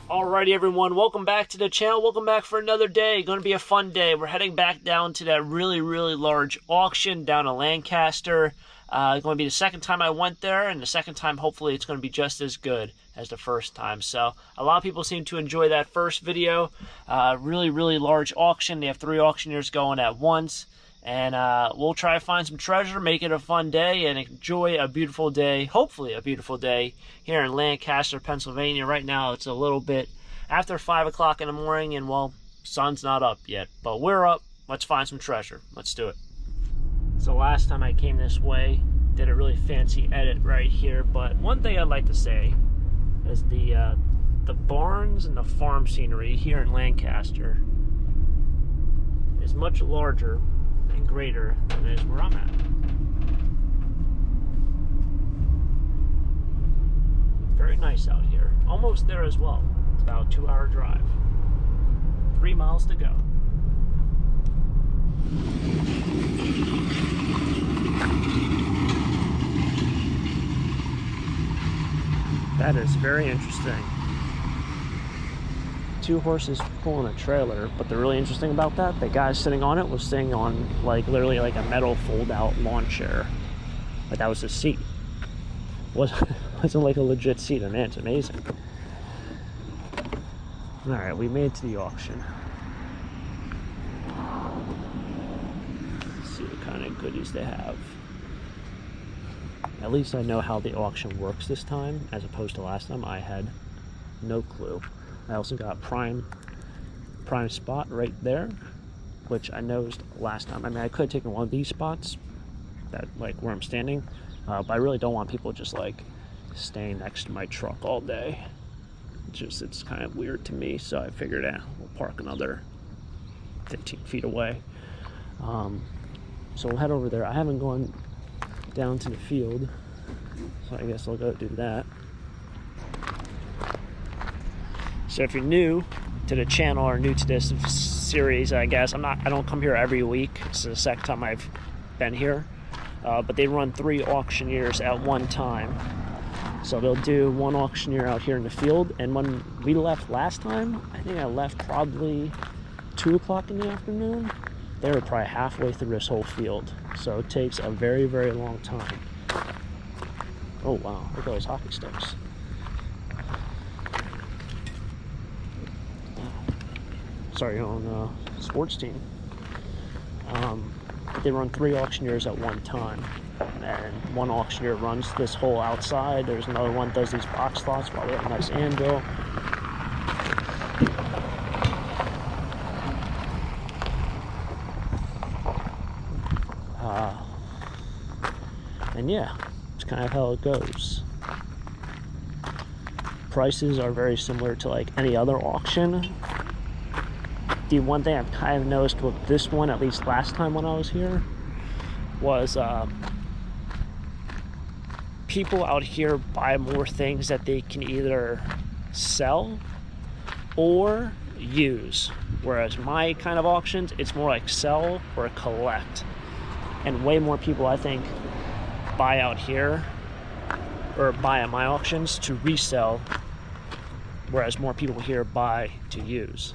Alrighty everyone, welcome back to the channel. Welcome back for another day. Going to be a fun day. We're heading back down to that really large auction down in Lancaster. It's going to be the second time I went there, and the second time hopefully it's going to be just as good as the first time. So a lot of people seem to enjoy that first video. Really large auction. They have 3 auctioneers going at once. And we'll try to find some treasure, make it a fun day, and enjoy a beautiful day, hopefully a beautiful day, here in Lancaster, Pennsylvania. Right now it's a little bit after 5 o'clock in the morning, and well, sun's not up yet. But we're up. Let's find some treasure. Let's do it. So last time I came this way, did a really fancy edit right here. But one thing I'd like to say is the barns and the farm scenery here in Lancaster is much larger and greater than it is where I'm at. Very nice out here. Almost there as well. It's about a 2-hour drive. 3 miles to go. That is very interesting. 2 horses pulling a trailer, but the really interesting about that, the guy sitting on it was sitting on like literally like a metal fold-out lawn chair. Like that was his seat. Wasn't like a legit seat. And man, it's amazing. All right, we made it to the auction. Let's see what kind of goodies they have. At least I know how the auction works this time, as opposed to last time. I had no clue. I also got prime spot right there, which I noticed last time. I mean, I could have taken one of these spots, that like where I'm standing, but I really don't want people just like staying next to my truck all day. It's kind of weird to me, so I figured we'll park another 15 feet away. So we'll head over there. I haven't gone down to the field, so I guess I'll go do that. So if you're new to the channel or new to this series, I guess I don't come here every week. This is the second time I've been here, but they run 3 auctioneers at one time. So they'll do one auctioneer out here in the field, and when we left last time, I think I left probably 2 o'clock in the afternoon. They were probably halfway through this whole field, so it takes a very long time. Oh wow, look at those hockey sticks. Sorry, on sports team. They run 3 auctioneers at one time, and one auctioneer runs this whole outside. There's another one that does these box slots while they have a nice anvil. And yeah, it's kind of how it goes. Prices are very similar to like any other auction. The one thing I've kind of noticed with this one, at least last time when I was here, was people out here buy more things that they can either sell or use. Whereas my kind of auctions, it's more like sell or collect. And way more people, I think, buy out here, or buy at my auctions to resell, whereas more people here buy to use.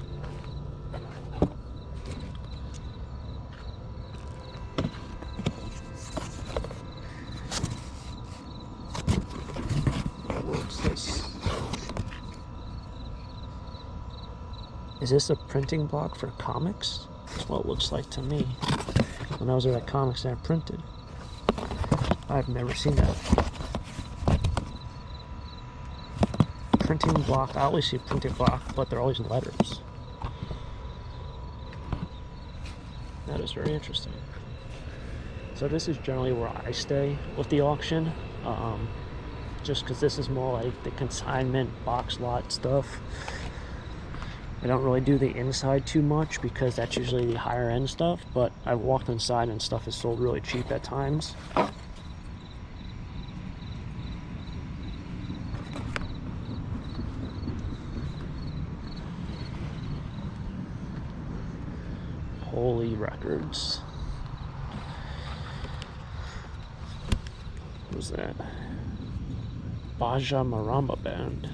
Is this a printing block for comics? That's what it looks like to me. When I was at comics that I printed. I've never seen that. Printing block, I always see a printing block, but they're always in letters. That is very interesting. So this is generally where I stay with the auction. Just because this is more like the consignment box lot stuff. I don't really do the inside too much because that's usually the higher end stuff, but I've walked inside and stuff is sold really cheap at times. Holy records. What was that? Baja Maramba Band.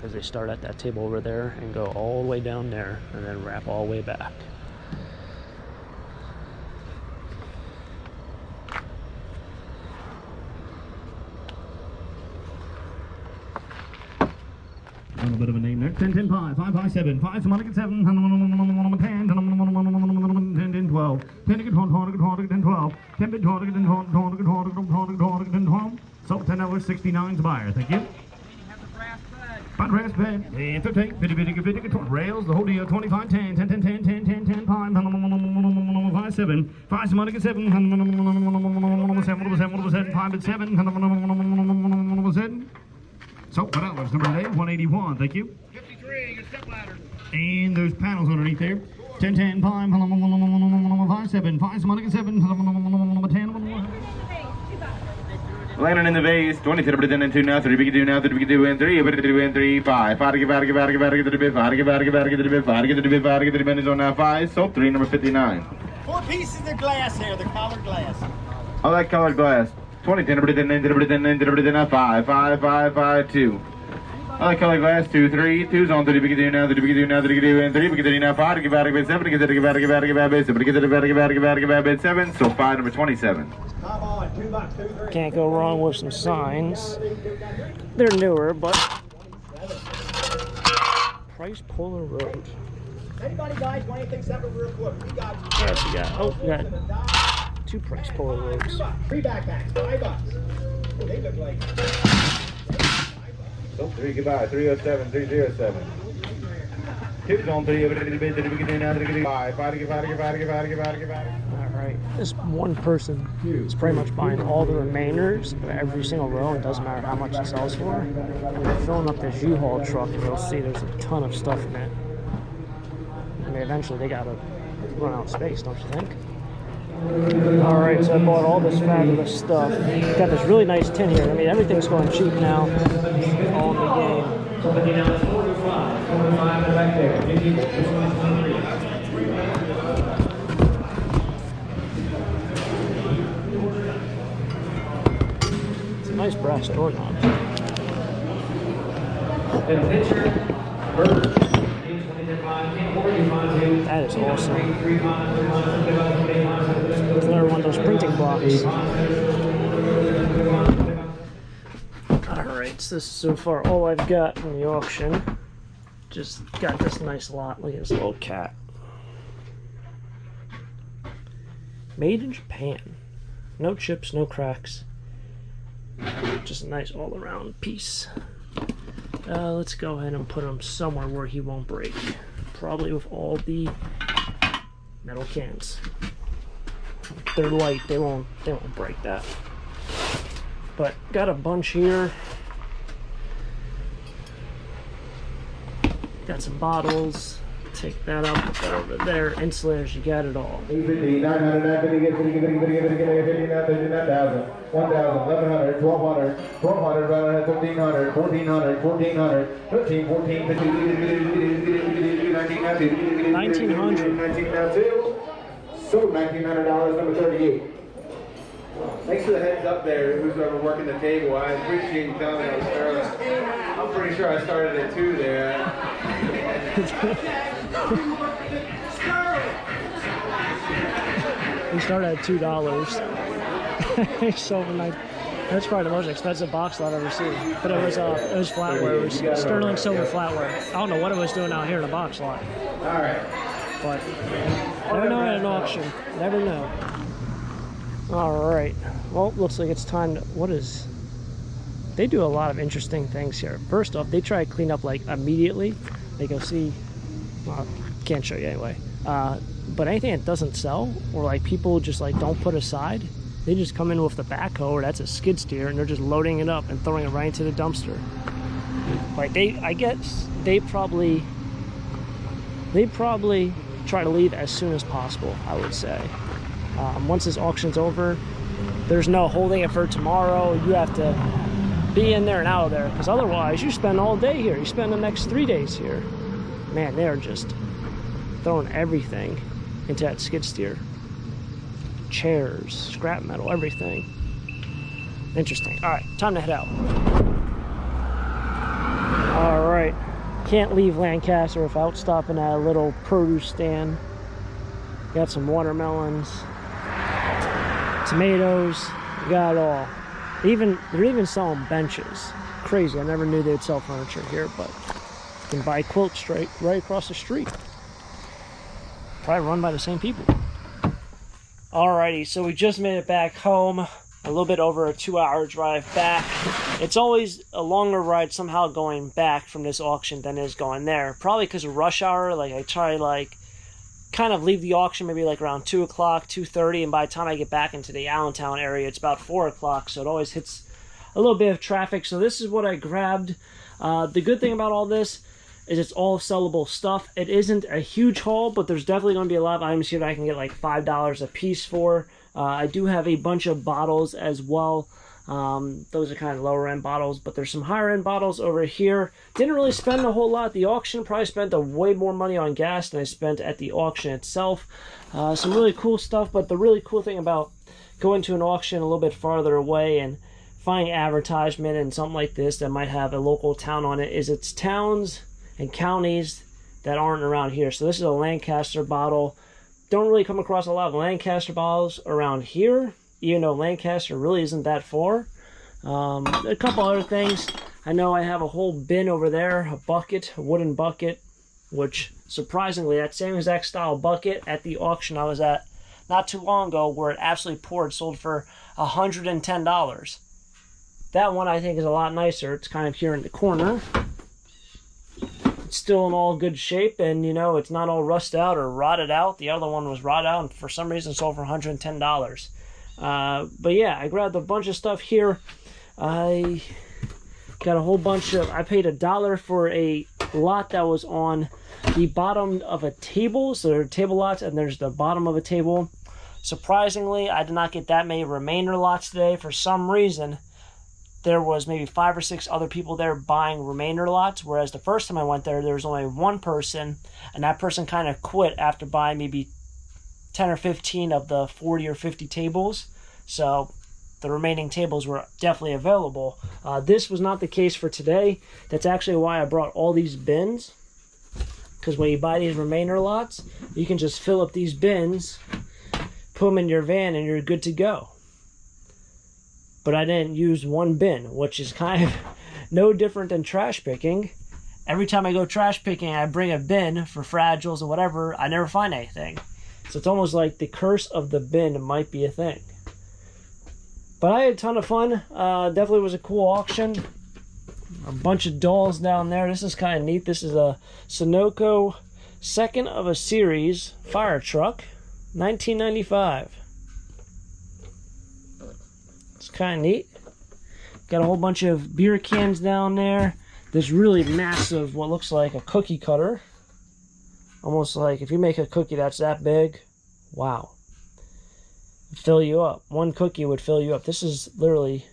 because they start at that table over there and go all the way down there and then wrap all the way back. A little bit of a name there. 10, 10, 5, 5, 5, 7, 5, some money, 7, 10, 10, 12, 10, 10, 12, 10, 12. So $10, 69's buyer. Thank you. Brass bed, 15, 50, rails, the whole deal, 25, 10, 10, 10, 10, 10, 10, 10, 5, 5, 7, 5, some money, 7, 7, 5, 7, so, $1, number 8, 181, thank you. 53, your step ladder. And those panels underneath there. 10, 10, 5, 5, 7, 5, some money, 7, 10, landing in the vase, 20, 10, and 2 now, 3, we can do now, 3, we can do in 3, we can do in 3, 5, 5 to get out, get out, get out, get to the bid, 5 to get out, get out, get to the bid, 5 to get to the bid, 5 to get to the bid is on now 5, so 3, number 59. 4 pieces of glass here, the colored glass. I like colored glass. 20, 10, 5, 5, 5, 5, 2. I like colored glass, 2, 3, 2's on 3, we can do now, 3, we can do now, 3, we can do in 3, we can do now 5 to give out, give out 7, get to give out, give out, give out, 7, get to give out, give out, give out, give out, 7, so 5, number 27. Come on, $2, 2, 3. Can't go wrong with some signs. They're newer, but Price Polar Road. Anybody guys want anything separate real quick? We got. What else we got? Oh, we got 2 Price Polar Roads. $3 backpacks, $5. Oh, they look like. So 3, goodbye, 307, 307. 2's on 3, we can do now, 3, 5, 5 to give out, give out, give out, give out, give out. Alright, this one person is pretty much buying all the remainders of every single row. It doesn't matter how much it sells for. And they're filling up this U-Haul truck, and you'll see there's a ton of stuff in it. I mean, eventually they gotta run out of space, don't you think? Alright, so I bought all this fabulous stuff. Got this really nice tin here. I mean, everything's going cheap now. All in the game. It's a nice brass doorknob. That is awesome. It's another one of those printing blocks. Alright, so this is so far all I've got from the auction. Just got this nice lot. Look at this little cat. Made in Japan. No chips, no cracks. Just a nice all-around piece. Let's go ahead and put him somewhere where he won't break. Probably with all the metal cans. They're light, they won't break that. But got a bunch here. Got some bottles. Take that out, put that over there. Insulators, you got it all. 850, 900, 950, 1,000, 1,100, 1,200, 1,200, 1,500, 1,400, 1,400, 13, 14, 15, 1900. So $1,900, number 38. Thanks for the heads up there, who's ever working the table. I appreciate you telling me I was early. I'm pretty sure I started at 2 there. We started at $2. So that's probably the most expensive box lot I've ever seen. But it was flatware. It was sterling silver flatware. I don't know what it was doing out here in a box lot. All right. But never know at an auction. Never know. All right. Well, looks like it's time to, they do a lot of interesting things here. First off, they try to clean up like immediately. They go see, well, can't show you anyway. But anything that doesn't sell, or like people just like don't put aside, they just come in with the backhoe, or that's a skid steer, and they're just loading it up and throwing it right into the dumpster. Like I guess they probably try to leave as soon as possible, I would say. Once this auction's over, there's no holding it for tomorrow. You have to be in there and out of there, because otherwise you spend all day here. You spend the next 3 days here. Man, they're just throwing everything into that skid steer. Chairs, scrap metal, everything. Interesting. All right, time to head out. All right, Can't leave Lancaster without stopping at a little produce stand. Got some watermelons, tomatoes, you got it all. They're even selling benches. Crazy, I never knew they'd sell furniture here, but you can buy quilts right across the street. Probably run by the same people. Alrighty, so we just made it back home. A little bit over a 2-hour drive back. It's always a longer ride somehow going back from this auction than is going there. Probably because of rush hour. Like I try kind of leave the auction maybe like around 2 o'clock, 2:30, and by the time I get back into the Allentown area, it's about 4 o'clock, so it always hits a little bit of traffic. So this is what I grabbed. The good thing about all this is it's all sellable stuff. It isn't a huge haul, but there's definitely going to be a lot of items here that I can get like $5 a piece for. I do have a bunch of bottles as well. Those are kind of lower end bottles, but there's some higher end bottles over here. Didn't really spend a whole lot at the auction. Probably spent way more money on gas than I spent at the auction itself. Some really cool stuff, but the really cool thing about going to an auction a little bit farther away and finding advertisement and something like this that might have a local town on it is it's towns and counties that aren't around here. So this is a Lancaster bottle. Don't really come across a lot of Lancaster bottles around here, even though Lancaster really isn't that far. A couple other things. I know I have a whole bin over there, a bucket, a wooden bucket, which surprisingly, that same exact style bucket at the auction I was at not too long ago, where it absolutely poured, sold for $110. That one I think is a lot nicer. It's kind of here in the corner. It's still in all good shape, and you know, it's not all rusted out or rotted out. The other one was rotted out and for some reason sold for $110. But yeah, I grabbed a bunch of stuff here. I got a whole bunch of, I paid $1 for a lot that was on the bottom of a table. So there are table lots and there's the bottom of a table. Surprisingly, I did not get that many remainder lots today. For some reason, there was maybe 5 or 6 other people there buying remainder lots, whereas the first time I went there, there was only one person, and that person kind of quit after buying maybe 10 or 15 of the 40 or 50 tables. So the remaining tables were definitely available. This was not the case for today. That's actually why I brought all these bins, because when you buy these remainder lots, you can just fill up these bins, put them in your van, and you're good to go. But I didn't use one bin, which is kind of no different than trash picking. Every time I go trash picking, I bring a bin for fragiles or whatever. I never find anything. So it's almost like the curse of the bin might be a thing. But I had a ton of fun. Definitely was a cool auction. A bunch of dolls down there. This is kind of neat. This is a Sunoco second of a series fire truck, 1995. It's kind of neat. Got a whole bunch of beer cans down there. This really massive, what looks like a cookie cutter. Almost like if you make a cookie that's that big, wow. Fill you up. One cookie would fill you up. This is literally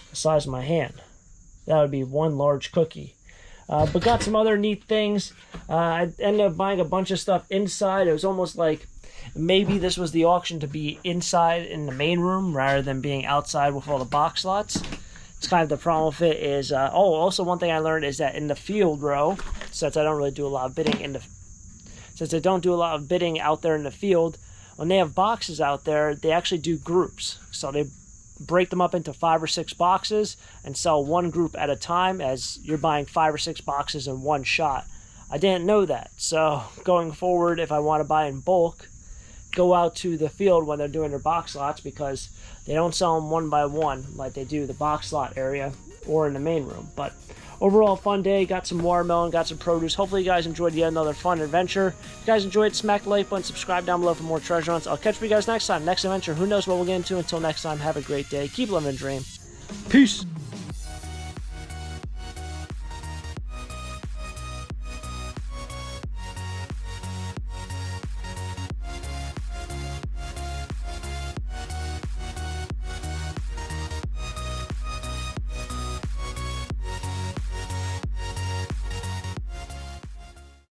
the size of my hand. That would be one large cookie. But got some other neat things. I ended up buying a bunch of stuff inside. It was almost like maybe this was the auction to be inside in the main room rather than being outside with all the box lots. It's kind of the problem with it is, also one thing I learned is that in the field row, since I don't really do a lot of bidding since I don't do a lot of bidding out there in the field, when they have boxes out there, they actually do groups. So they break them up into 5 or 6 boxes and sell one group at a time, as you're buying 5 or 6 boxes in one shot. I didn't know that. So going forward, if I want to buy in bulk, go out to the field when they're doing their box lots, because they don't sell them one by one like they do the box lot area or in the main room. But overall, fun day. Got some watermelon, got some produce. Hopefully you guys enjoyed yet another fun adventure. If you guys enjoyed, smack the like button, subscribe down below for more treasure hunts. I'll catch you guys next time. Next adventure, who knows what we'll get into. Until next time, have a great day. Keep living the dream. Peace.